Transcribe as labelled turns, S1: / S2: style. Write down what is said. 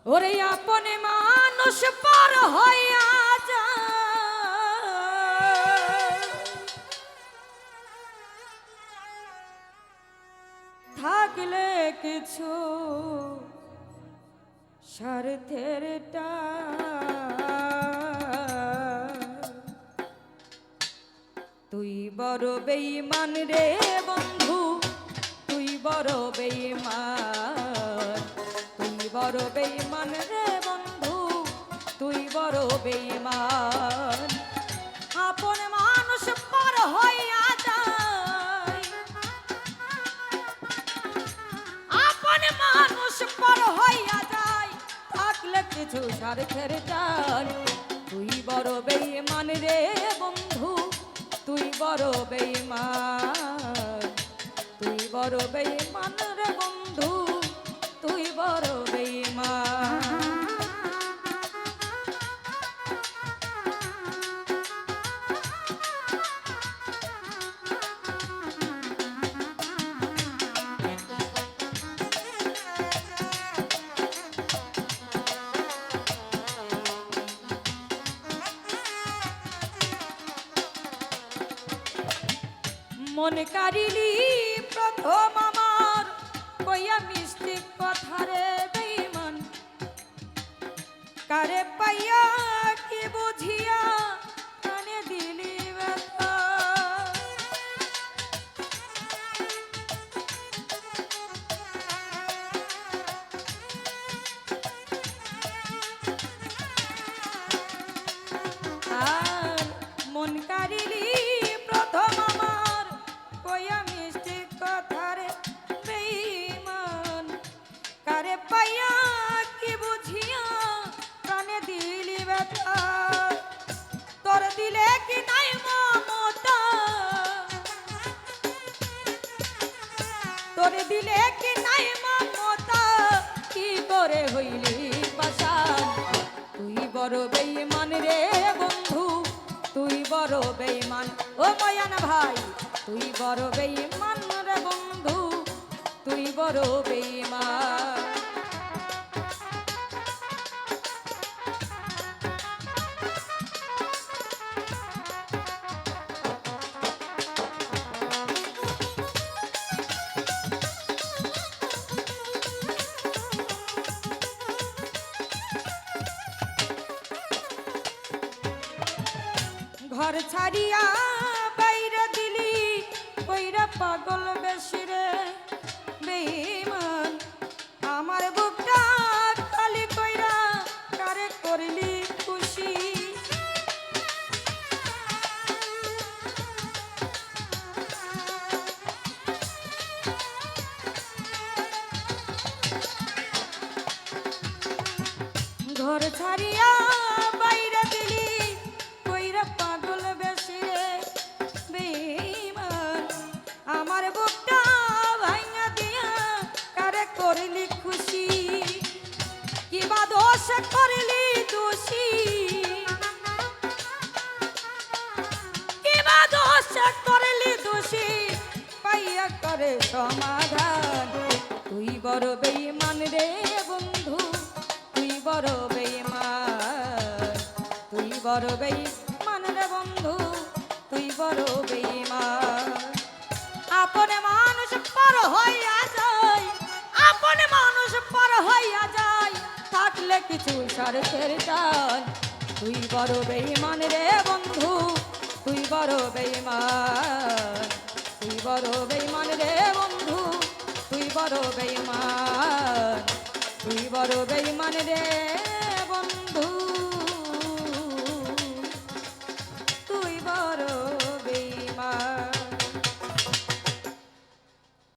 S1: ওরে আপনে মানুষ পার হইয়া যায়, থাকলে কিছু স্বার্থের তুই বড় বেঈমান রে বন্ধু, তুই বড় বেঈমান, তুই বড় বেঈমান রে বন্ধু, তুই বড় বেঈমান। আপন মানুষ পর হইয়া যায়, আপন মানুষ পর হইয়া যায়, থাকলে কিছু স্বার্থের টান। তুই বড় বেঈমান রে বন্ধু, তুই বড় বেঈমান, তুই বড় বেঈমান রে বন্ধু, তুই বড় বেঈমান। মন কারিলি প্রথম আমার কইয়া মিষ্টি কথা রে বেঈমান, কারে পাইয়া কি বুঝিয়া কানে দিলি ব্যথা। আর মন কারিলি প্রথম আমার কইয়া মিষ্টি কথা রে বেঈমান, কারে পাইয়া কি বুঝিয়া কানে দিলি ব্যথা। তোর দিলে কি নাই মমতা, তোর দিলে কি নাই মমতা, কি করে হইলি পাশান। তুই বড় বেঈমান রে বন্ধু, তুই বড় বেঈমান। ও ময়ান ভাই, তুই বড় বেঈমান রে বন্ধু, তুই বড় বেঈমান। ঘর ছাড়িয়া বাইরে দিলি কইরা পাগল বেশি রে বেঈমান। আমার বুকটা খালি কইরা কারে করলি খুশি। ঘর ছাড়িয়া বাইরে দিলি কইরা পাগল বেশি রে বেঈমান। আমার বুকটা ভাঙা দিয়া কারে করলি খুশি। কিবা দোষ করলি দোষী, কিবা দোষ করলি দোষী, পাইয়া করে সমাধান। তুই বড় বেঈমান রে বন্ধু, তুই বড় বেঈমান, তুই বড় বেঈমান রে বন্ধু, তুই বড় বেঈমান। আপনে মানুষ পর হইয়া যায়, আপনে মানুষ পর হইয়া যায়, থাকলে কিছু স্বার্থের টান। তুই বড় বেঈমান রে বন্ধু, তুই বড় বেঈমান, তুই বড় বেঈমান রে বন্ধু, তুই বড় বেঈমান, তুই বড় বেঈমান রে।